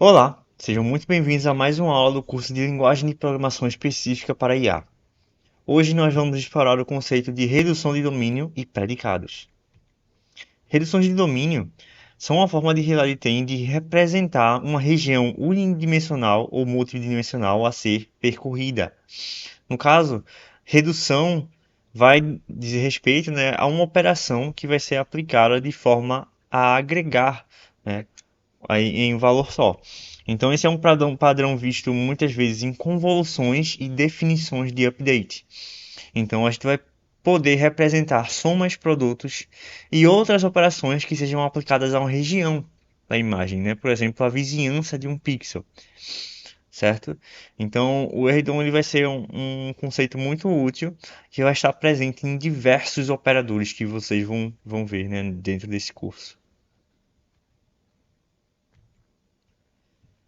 Olá, sejam muito bem-vindos a mais uma aula do curso de Linguagem de Programação Específica para IA. Hoje nós vamos explorar o conceito de redução de domínio e predicados. Reduções de domínio são uma forma que Hilary tem de representar uma região unidimensional ou multidimensional a ser percorrida. No caso, redução vai dizer respeito, né, a uma operação que vai ser aplicada de forma a agregar, né, em um valor só. Então, esse é um padrão visto muitas vezes em convoluções e definições de update. Então, a gente vai poder representar somas, produtos e outras operações que sejam aplicadas a uma região da imagem, né? Por exemplo, a vizinhança de um pixel, certo? Então, o RDOM ele vai ser um conceito muito útil que vai estar presente em diversos operadores que vocês vão ver, né, dentro desse curso.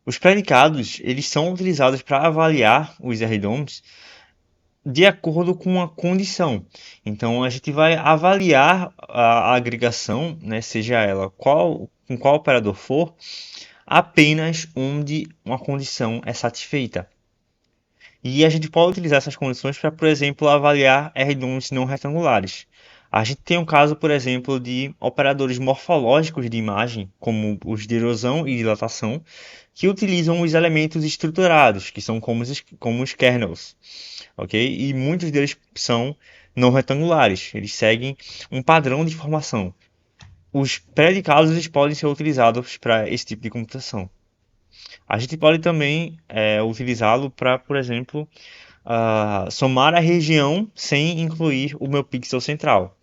Os predicados, eles são utilizados para avaliar os RDOMs de acordo com a condição. Então, a gente vai avaliar a agregação, né, seja ela com qual operador for, apenas onde uma condição é satisfeita. E a gente pode utilizar essas condições para, por exemplo, avaliar RDOMs não retangulares. A gente tem um caso, por exemplo, de operadores morfológicos de imagem, como os de erosão e dilatação, que utilizam os elementos estruturados, que são como os kernels, ok? E muitos deles são não retangulares, eles seguem um padrão de formação. Os predicados eles podem ser utilizados para esse tipo de computação. A gente pode também utilizá-lo para, por exemplo, somar a região sem incluir o meu pixel central.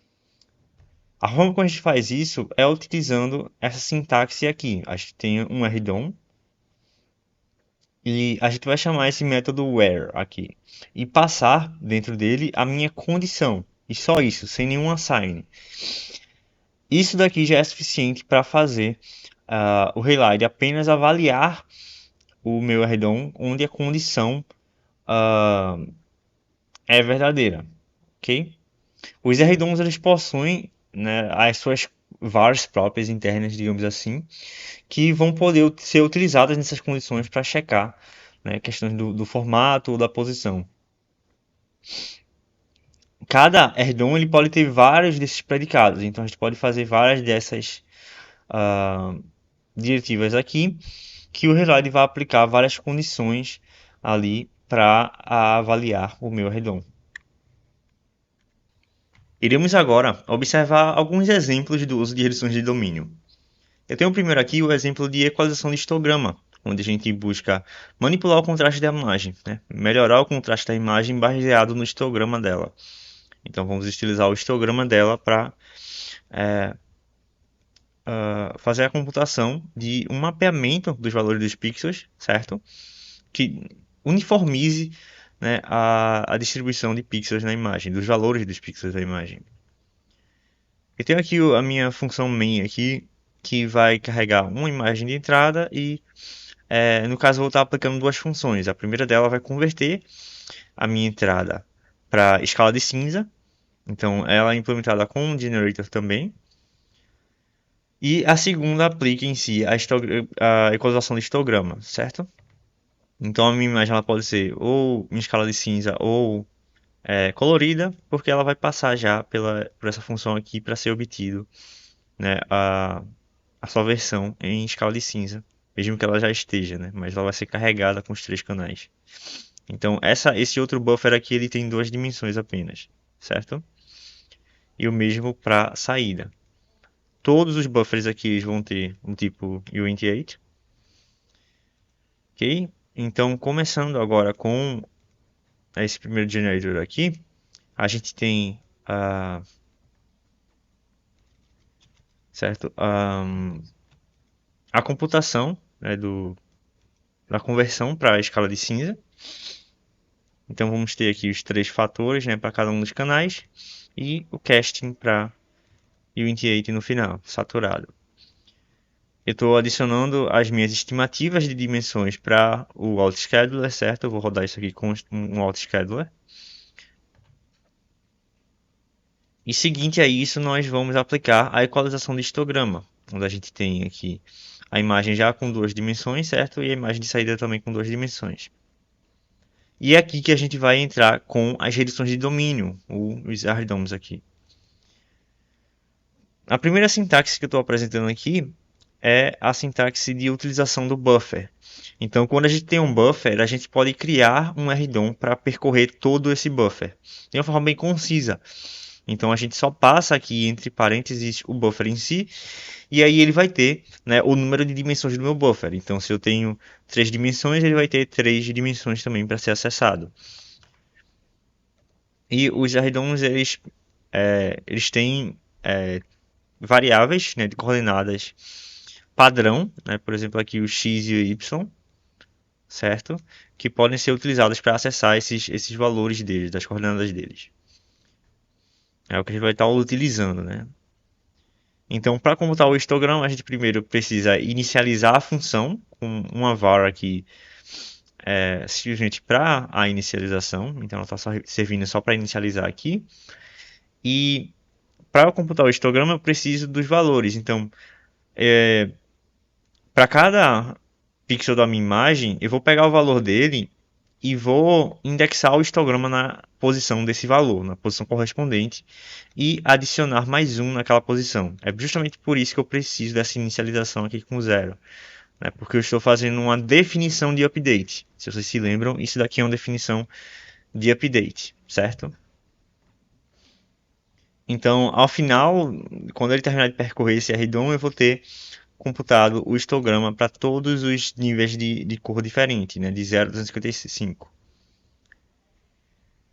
A forma como a gente faz isso é utilizando essa sintaxe aqui. A gente tem um RDOM e a gente vai chamar esse método where aqui e passar dentro dele a minha condição. E só isso, sem nenhum assign. Isso daqui já é suficiente para fazer o Raylight apenas avaliar o meu RDOM onde a condição uh, é verdadeira, ok? Os RDOMs eles possuem, né, as suas vars próprias internas, digamos assim, que vão poder ser utilizadas nessas condições para checar, né, questões do formato ou da posição. Cada RDOM ele pode ter vários desses predicados, então a gente pode fazer várias dessas diretivas aqui, que o Relay vai aplicar várias condições ali para avaliar o meu RDOM. Iremos agora observar alguns exemplos do uso de reduções de domínio. Eu tenho primeiro aqui o exemplo de equalização de histograma, onde a gente busca manipular o contraste da imagem, né? Melhorar o contraste da imagem baseado no histograma dela. Então vamos utilizar o histograma dela para fazer a computação de um mapeamento dos valores dos pixels, certo? Que uniformize, né, a distribuição de pixels na imagem, dos valores dos pixels da imagem. Eu tenho aqui a minha função main aqui, que vai carregar uma imagem de entrada e, no caso, eu vou estar aplicando duas funções. A primeira dela vai converter a minha entrada para escala de cinza. Então, ela é implementada com um generator também. E a segunda aplica em si a equalização de histograma, certo? Então, a minha imagem ela pode ser ou em escala de cinza ou colorida, porque ela vai passar já por essa função aqui para ser obtido, né, a sua versão em escala de cinza, mesmo que ela já esteja, né, mas ela vai ser carregada com os três canais. Então esse outro buffer aqui ele tem duas dimensões apenas, certo? E o mesmo para saída. Todos os buffers aqui eles vão ter um tipo U28, ok? Então começando agora com esse primeiro generator aqui, a gente tem certo? A computação, né, da conversão para a escala de cinza. Então vamos ter aqui os três fatores, né, para cada um dos canais e o casting para U28 no final, saturado. Eu estou adicionando as minhas estimativas de dimensões para o autoscaler, certo? Eu vou rodar isso aqui com um autoscaler. E seguinte a isso, nós vamos aplicar a equalização de histograma, onde a gente tem aqui a imagem já com duas dimensões, certo? E a imagem de saída também com duas dimensões. E é aqui que a gente vai entrar com as reduções de domínio, os arredoms aqui. A primeira sintaxe que eu estou apresentando aqui é a sintaxe de utilização do buffer. Então, quando a gente tem um buffer, a gente pode criar um RDOM para percorrer todo esse buffer de uma forma bem concisa. Então, a gente só passa aqui entre parênteses o buffer em si, e aí ele vai ter, né, o número de dimensões do meu buffer. Então, se eu tenho 3 dimensões, ele vai ter 3 dimensões também para ser acessado. E os RDOMs, eles têm variáveis, né, de coordenadas padrão, né, por exemplo aqui o x e o y, certo? Que podem ser utilizadas para acessar esses valores deles, das coordenadas deles. É o que a gente vai estar utilizando, né? Então, para computar o histograma, a gente primeiro precisa inicializar a função com uma var aqui simplesmente para a inicialização. Então, ela está servindo só para inicializar aqui. E para computar o histograma, eu preciso dos valores. Então, para cada pixel da minha imagem, eu vou pegar o valor dele e vou indexar o histograma na posição desse valor, na posição correspondente, e adicionar mais um naquela posição. É justamente por isso que eu preciso dessa inicialização aqui com zero, né? Porque eu estou fazendo uma definição de update. Se vocês se lembram, isso daqui é uma definição de update, certo? Então, ao final, quando ele terminar de percorrer esse RDOM, eu vou ter computado o histograma para todos os níveis de cor diferente, né? De 0 a 255.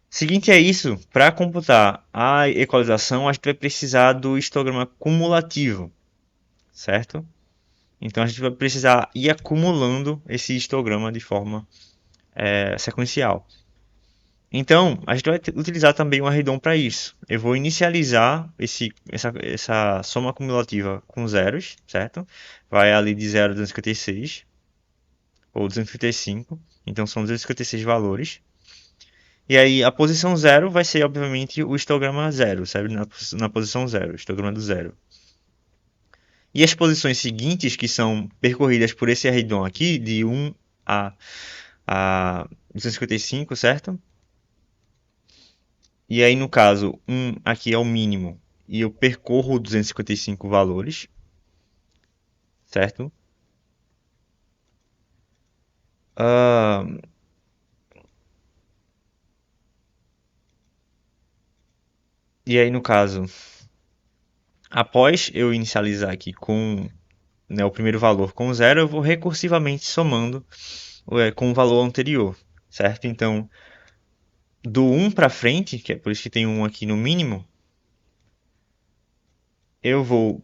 Seguinte é isso, para computar a equalização, a gente vai precisar do histograma cumulativo, certo? Então a gente vai precisar ir acumulando esse histograma de forma sequencial. Então, a gente vai utilizar também o arredom para isso. Eu vou inicializar essa soma cumulativa com zeros, certo? Vai ali de 0 a 256, ou 255. Então, são 256 valores. E aí, a posição zero vai ser, obviamente, o histograma zero, sabe? Na posição zero, o histograma do zero. E as posições seguintes, que são percorridas por esse arredom aqui, de 1 a 255, certo? E aí, no caso, 1 aqui é o mínimo e eu percorro 255 valores, certo? Ah, e aí, no caso, após eu inicializar aqui com, né, o primeiro valor com zero, eu vou recursivamente somando com o valor anterior, certo? Então, do 1 para frente, que é por isso que tem 1 aqui no mínimo, eu vou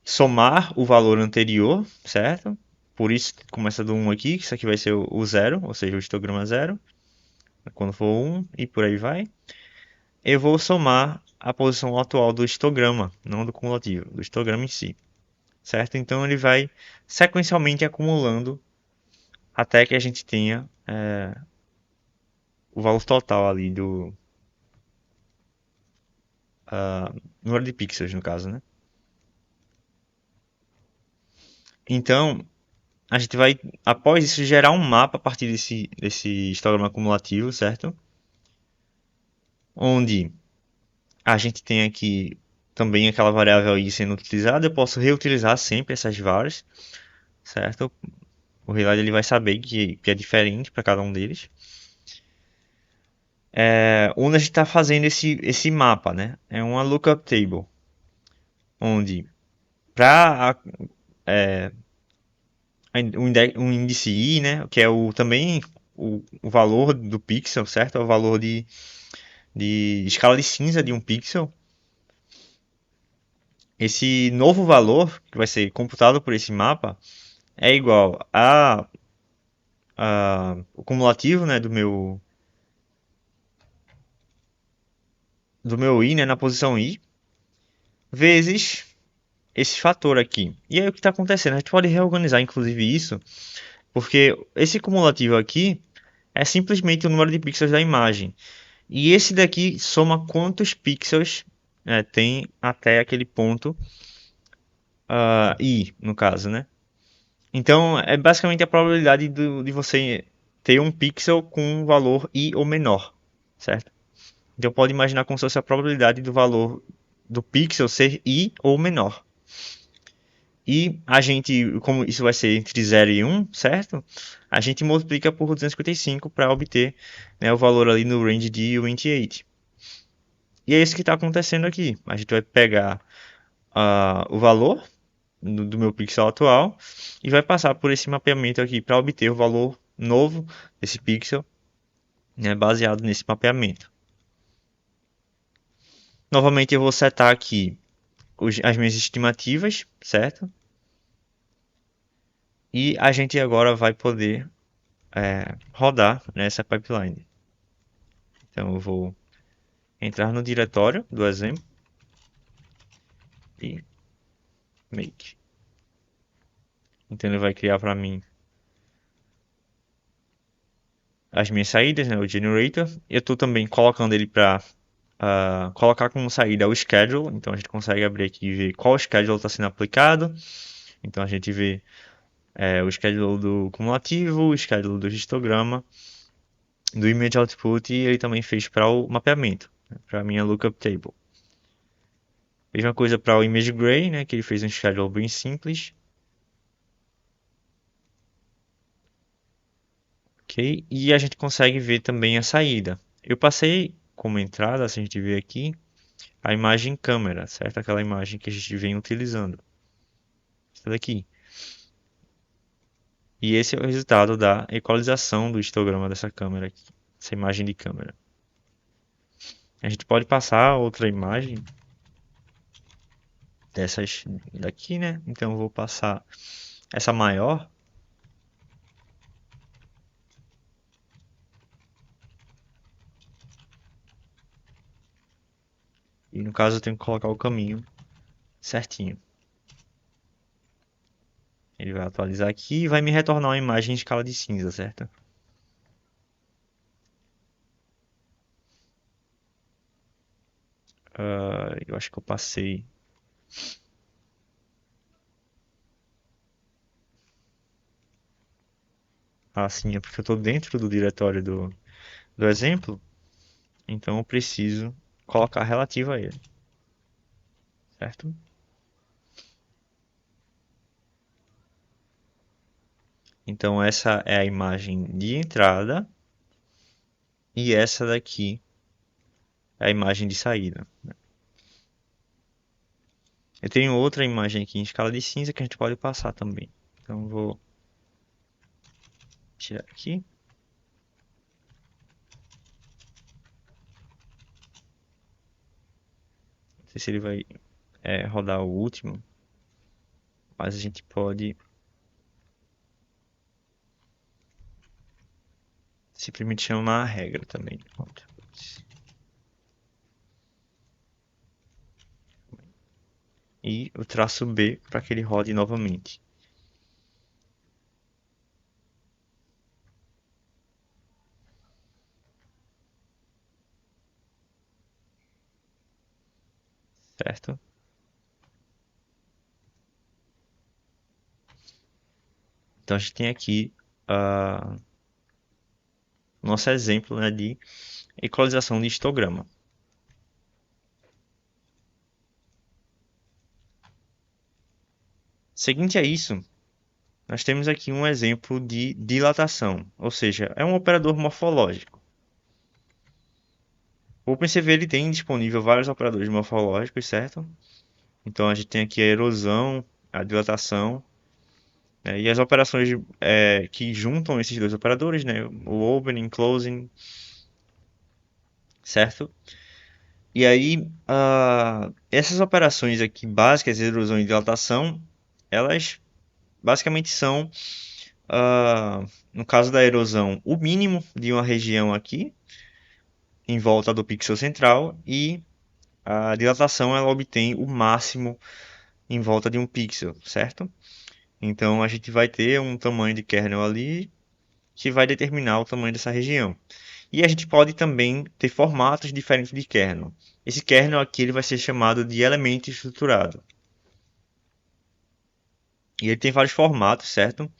somar o valor anterior, certo? Por isso começa do 1 aqui, que isso aqui vai ser o zero, ou seja, o histograma zero, quando for 1 e por aí vai. Eu vou somar a posição atual do histograma, não do cumulativo, do histograma em si, certo? Então ele vai sequencialmente acumulando até que a gente tenha o valor total ali do número de pixels, no caso, né? Então, a gente vai, após isso, gerar um mapa a partir desse histograma acumulativo, certo? Onde a gente tem aqui também aquela variável i sendo utilizada. Eu posso reutilizar sempre essas vars, certo? O Realize ele vai saber que é diferente para cada um deles. Onde a gente está fazendo esse mapa, né? É uma lookup table, onde para um índice i, né? Que é também o valor do pixel, certo? É o valor de escala de cinza de um pixel. Esse novo valor que vai ser computado por esse mapa é igual o cumulativo, né, do meu i, né, na posição i, vezes esse fator aqui. E aí o que está acontecendo? A gente pode reorganizar inclusive isso, porque esse cumulativo aqui é simplesmente o número de pixels da imagem. E esse daqui soma quantos pixels tem até aquele ponto i, no caso, né? Então, é basicamente a probabilidade de você ter um pixel com um valor i ou menor, certo? Então, pode imaginar como se fosse a probabilidade do valor do pixel ser i ou menor. E a gente, como isso vai ser entre 0 e 1, certo? A gente multiplica por 255 para obter, né, o valor ali no range de 28. E é isso que está acontecendo aqui. A gente vai pegar o valor do meu pixel atual e vai passar por esse mapeamento aqui para obter o valor novo desse pixel, né, baseado nesse mapeamento. Novamente eu vou setar aqui as minhas estimativas, certo? E a gente agora vai poder rodar nessa pipeline. Então eu vou entrar no diretório do exemplo e make. Então ele vai criar para mim as minhas saídas, né, o generator. Eu estou também colocando ele para colocar como saída o schedule. Então a gente consegue abrir aqui e ver qual schedule está sendo aplicado. Então a gente vê o schedule do cumulativo, o schedule do histograma, do image output e ele também fez para o mapeamento, né, para a minha lookup table. Mesma coisa para o image gray, né, que ele fez um schedule bem simples. Ok, e a gente consegue ver também a saída. Eu passei como entrada, se a gente ver aqui, a imagem câmera, certo? Aquela imagem que a gente vem utilizando. Essa daqui. E esse é o resultado da equalização do histograma dessa câmera aqui, essa imagem de câmera. A gente pode passar outra imagem dessas daqui, né? Então eu vou passar essa maior. E no caso eu tenho que colocar o caminho certinho. Ele vai atualizar aqui e vai me retornar uma imagem em escala de cinza, certo? Eu acho que eu passei. Sim, é porque eu estou dentro do diretório do exemplo, então eu preciso colocar relativo a ele, certo? Então essa é a imagem de entrada e essa daqui é a imagem de saída. Eu tenho outra imagem aqui em escala de cinza que a gente pode passar também. Então eu vou tirar aqui. Não sei se ele vai rodar o último, mas a gente pode simplesmente chamar a regra também. E o traço B para que ele rode novamente. Certo? Então a gente tem aqui o nosso exemplo, né, de equalização de histograma. Seguinte a isso, nós temos aqui um exemplo de dilatação, ou seja, é um operador morfológico. O OpenCV ele tem disponível vários operadores morfológicos, certo? Então a gente tem aqui a erosão, a dilatação, né, e as operações que juntam esses dois operadores, né, o opening, closing, certo? E aí, essas operações aqui básicas, erosão e dilatação, elas basicamente são, no caso da erosão, o mínimo de uma região aqui, em volta do pixel central, e a dilatação ela obtém o máximo em volta de um pixel, certo? Então a gente vai ter um tamanho de kernel ali que vai determinar o tamanho dessa região. E a gente pode também ter formatos diferentes de kernel. Esse kernel aqui ele vai ser chamado de elemento estruturado. E ele tem vários formatos, certo?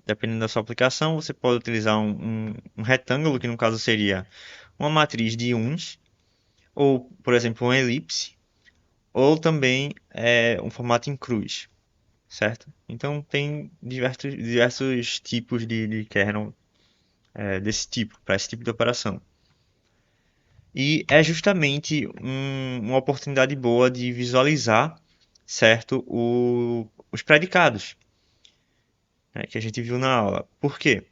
Dependendo da sua aplicação, você pode utilizar um retângulo, que no caso seria uma matriz de uns, ou, por exemplo, uma elipse, ou também um formato em cruz, certo? Então tem diversos tipos de kernel desse tipo, para esse tipo de operação. E é justamente uma oportunidade boa de visualizar, certo, os predicados, né, que a gente viu na aula. Por quê?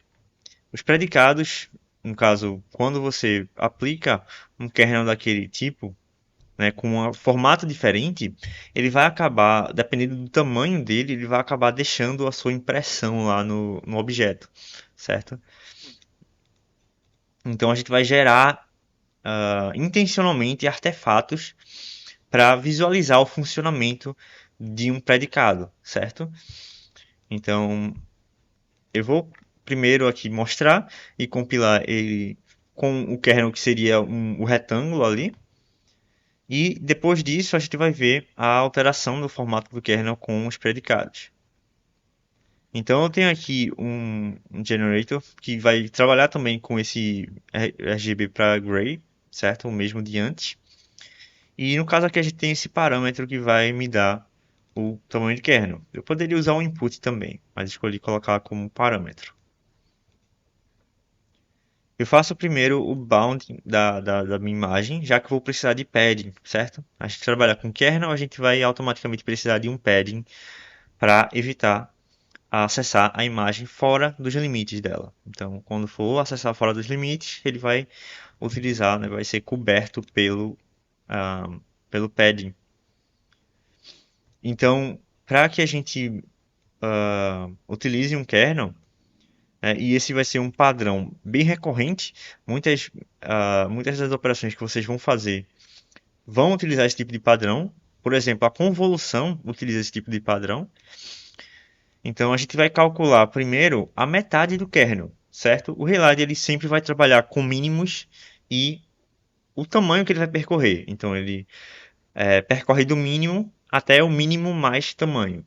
Os predicados, no caso, quando você aplica um kernel daquele tipo, né, com um formato diferente, ele vai acabar, dependendo do tamanho dele, ele vai acabar deixando a sua impressão lá no objeto, certo? Então a gente vai gerar intencionalmente artefatos para visualizar o funcionamento de um predicado, certo? Então eu vou primeiro aqui mostrar e compilar ele com o kernel que seria o retângulo ali. E depois disso a gente vai ver a alteração do formato do kernel com os predicados. Então eu tenho aqui um generator que vai trabalhar também com esse RGB para Gray, certo? O mesmo de antes. E no caso aqui a gente tem esse parâmetro que vai me dar o tamanho de kernel. Eu poderia usar um input também, mas escolhi colocar como parâmetro. Eu faço primeiro o bound da minha imagem, já que eu vou precisar de padding, certo? A gente trabalhar com kernel, a gente vai automaticamente precisar de um padding para evitar acessar a imagem fora dos limites dela. Então, quando for acessar fora dos limites, ele vai utilizar, né, vai ser coberto pelo padding. Então, para que a gente utilize um kernel, e esse vai ser um padrão bem recorrente. Muitas das operações que vocês vão fazer vão utilizar esse tipo de padrão. Por exemplo, a convolução utiliza esse tipo de padrão. Então a gente vai calcular primeiro a metade do kernel, certo? O Reline ele sempre vai trabalhar com mínimos e o tamanho que ele vai percorrer. Então ele percorre do mínimo até o mínimo mais tamanho.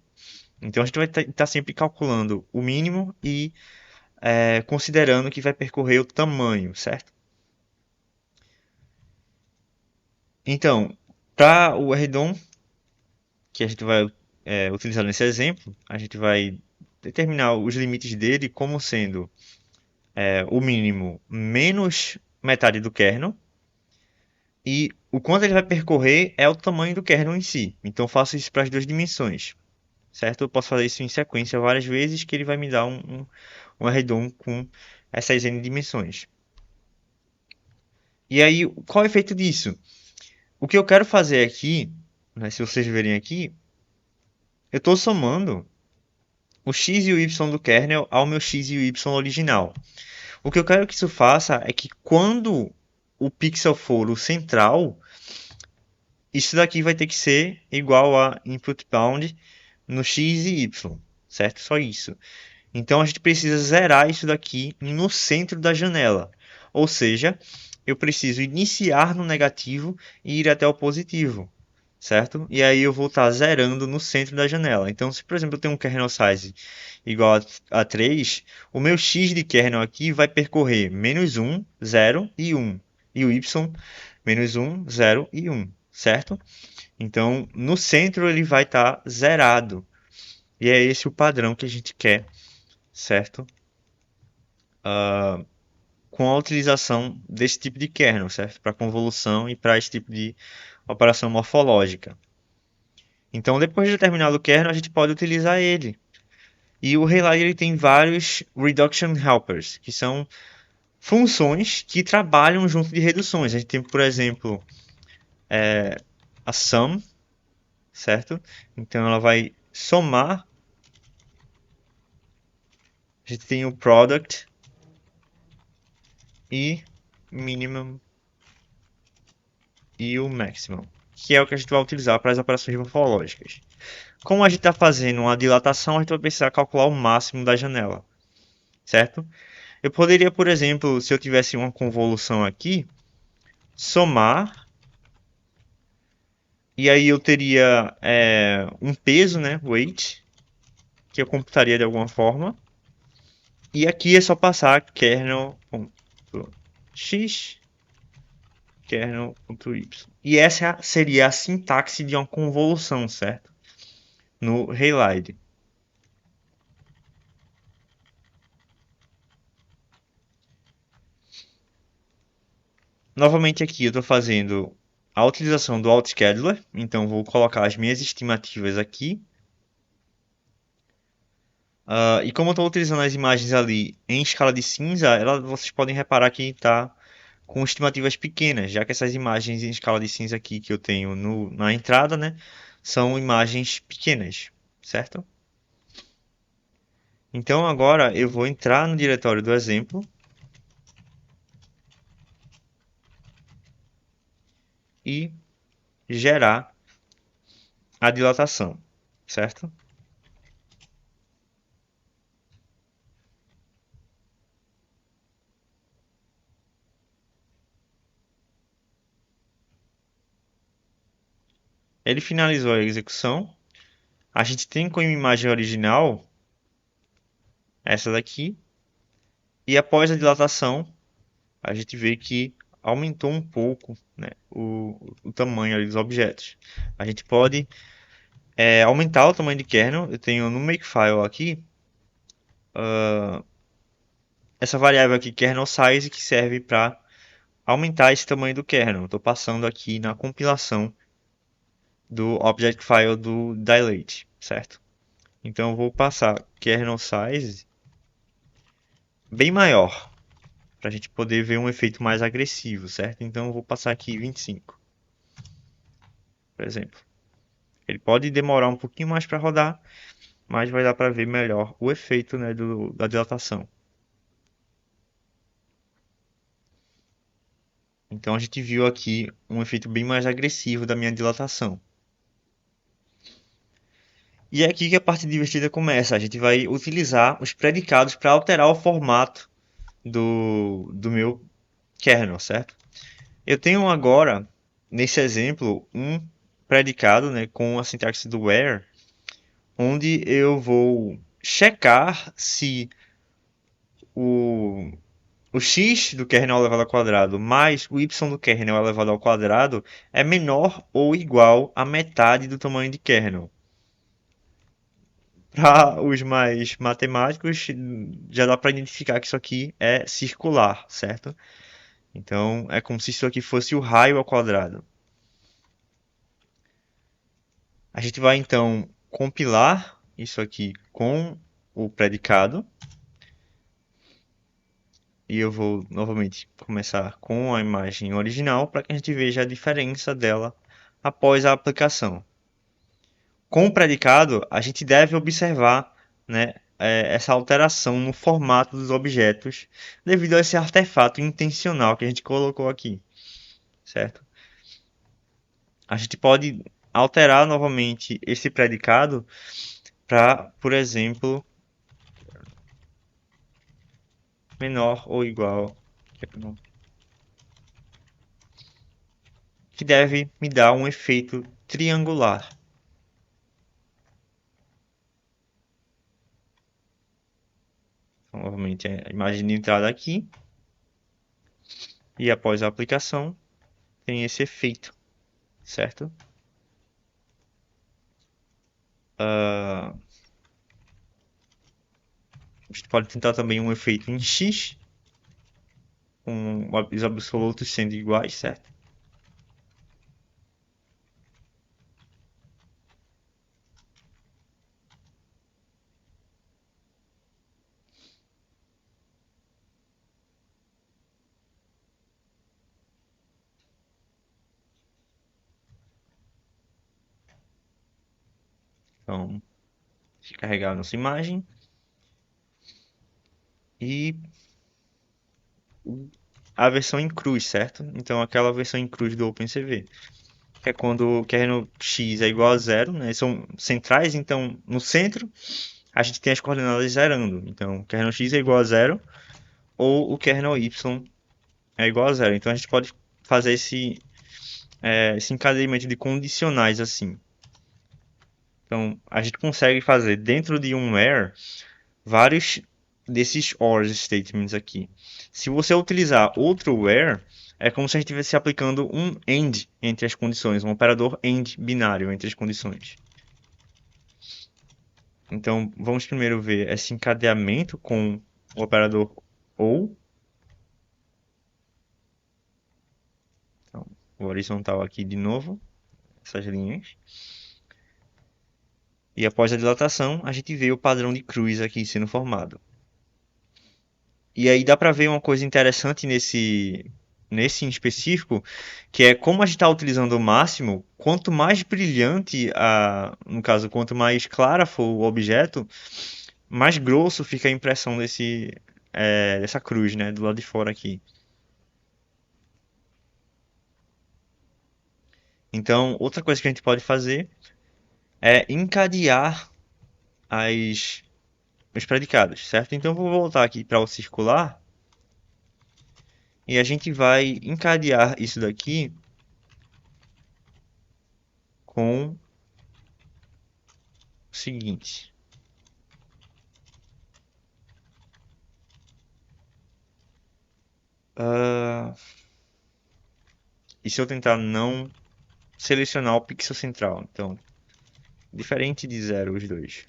Então a gente vai estar sempre calculando o mínimo e considerando que vai percorrer o tamanho, certo? Então, para o RDOM, que a gente vai utilizar nesse exemplo, a gente vai determinar os limites dele como sendo o mínimo menos metade do kernel e o quanto ele vai percorrer é o tamanho do kernel em si. Então, eu faço isso para as duas dimensões, certo? Eu posso fazer isso em sequência várias vezes que ele vai me dar um RDOM com essas n dimensões. E aí, qual é o efeito disso? O que eu quero fazer aqui, né, se vocês verem aqui, eu estou somando o x e o y do kernel ao meu x e o y original. O que eu quero que isso faça é que quando o pixel for o central, isso daqui vai ter que ser igual a input bound no x e y, certo? Só isso. Então a gente precisa zerar isso daqui no centro da janela. Ou seja, eu preciso iniciar no negativo e ir até o positivo, certo? E aí eu vou estar zerando no centro da janela. Então, se por exemplo eu tenho um kernel size igual a 3, o meu x de kernel aqui vai percorrer menos 1, 0 e 1. E o y, menos 1, 0 e 1, certo? Então, no centro ele vai estar zerado. E é esse o padrão que a gente quer, certo? Com a utilização desse tipo de kernel, certo? Para convolução e para esse tipo de operação morfológica. Então, depois de determinado o kernel, a gente pode utilizar ele. E o Relay ele tem vários reduction helpers, que são funções que trabalham junto de reduções. A gente tem, por exemplo, a sum, certo? Então ela vai somar. A gente tem o product e minimum e o maximum, que é o que a gente vai utilizar para as operações morfológicas. Como a gente está fazendo uma dilatação, a gente vai precisar calcular o máximo da janela, certo? Eu poderia, por exemplo, se eu tivesse uma convolução aqui, somar, e aí eu teria um peso, né, weight, que eu computaria de alguma forma. E aqui é só passar kernel.x, kernel.y. E essa seria a sintaxe de uma convolução, certo? No Halide. Novamente aqui eu estou fazendo a utilização do AutoScheduler, então vou colocar as minhas estimativas aqui. E como eu estou utilizando as imagens ali em escala de cinza, vocês podem reparar que está com estimativas pequenas, já que essas imagens em escala de cinza aqui que eu tenho na entrada, né, são imagens pequenas, certo? Então agora eu vou entrar no diretório do exemplo e gerar a dilatação, certo? Ele finalizou a execução. A gente tem como imagem original essa daqui. E após a dilatação, a gente vê que aumentou um pouco, né, o tamanho ali dos objetos. A gente pode aumentar o tamanho de kernel. Eu tenho no Makefile aqui essa variável aqui, kernel size, que serve para aumentar esse tamanho do kernel. Estou passando aqui na compilação do object file do Dilate, certo? Então eu vou passar kernel size bem maior, para a gente poder ver um efeito mais agressivo, certo? Então eu vou passar aqui 25, por exemplo. Ele pode demorar um pouquinho mais para rodar, mas vai dar para ver melhor o efeito, né, da dilatação. Então a gente viu aqui um efeito bem mais agressivo da minha dilatação. E é aqui que a parte divertida começa. A gente vai utilizar os predicados para alterar o formato do meu kernel, certo? Eu tenho agora, nesse exemplo, um predicado, né, com a sintaxe do where, onde eu vou checar se o, o x do kernel elevado ao quadrado mais o y do kernel elevado ao quadrado é menor ou igual a metade do tamanho de kernel. Para os mais matemáticos, já dá para identificar que isso aqui é circular, certo? Então, é como se isso aqui fosse o raio ao quadrado. A gente vai então compilar isso aqui com o predicado. E eu vou novamente começar com a imagem original para que a gente veja a diferença dela após a aplicação. Com o predicado, a gente deve observar, né, essa alteração no formato dos objetos devido a esse artefato intencional que a gente colocou aqui, certo? A gente pode alterar novamente esse predicado para, por exemplo, menor ou igual, que deve me dar um efeito triangular. Então, novamente, a imagem de entrada aqui. E após a aplicação, tem esse efeito, certo? A gente pode tentar também um efeito em X, com os absolutos sendo iguais, certo? Então, se carregar a nossa imagem e a versão em cruz, certo? Então, aquela versão em cruz do OpenCV, que é quando o kernel x é igual a zero, né? São centrais, então no centro a gente tem as coordenadas zerando. Então, o kernel x é igual a zero ou o kernel y é igual a zero. Então, a gente pode fazer esse encadeamento de condicionais assim. Então, a gente consegue fazer dentro de um where vários desses OR statements aqui. Se você utilizar outro where, é como se a gente estivesse aplicando um AND entre as condições, um operador AND binário entre as condições. Então, vamos primeiro ver esse encadeamento com o operador OU. Então, o horizontal aqui de novo, essas linhas. E após a dilatação, a gente vê o padrão de cruz aqui sendo formado. E aí dá para ver uma coisa interessante nesse em específico, que é como a gente está utilizando o máximo, quanto mais brilhante, no caso, quanto mais clara for o objeto, mais grosso fica a impressão dessa cruz, né, do lado de fora aqui. Então, outra coisa que a gente pode fazer é encadear as, os predicados, certo? Então, eu vou voltar aqui para o circular e a gente vai encadear isso daqui com o seguinte. Uh, e se eu tentar não selecionar o pixel central? Então, diferente de zero os dois.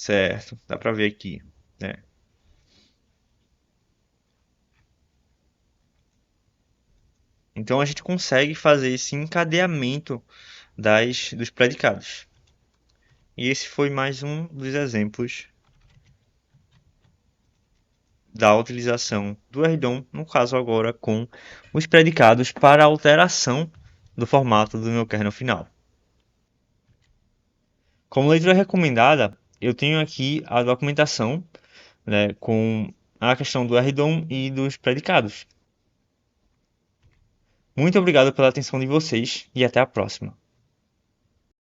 Certo, dá para ver aqui, né? Então a gente consegue fazer esse encadeamento dos predicados. E esse foi mais um dos exemplos da utilização do RDOM, no caso agora com os predicados para alteração do formato do meu kernel final. Como leitura recomendada, eu tenho aqui a documentação, né, com a questão do RDOM e dos predicados. Muito obrigado pela atenção de vocês e até a próxima.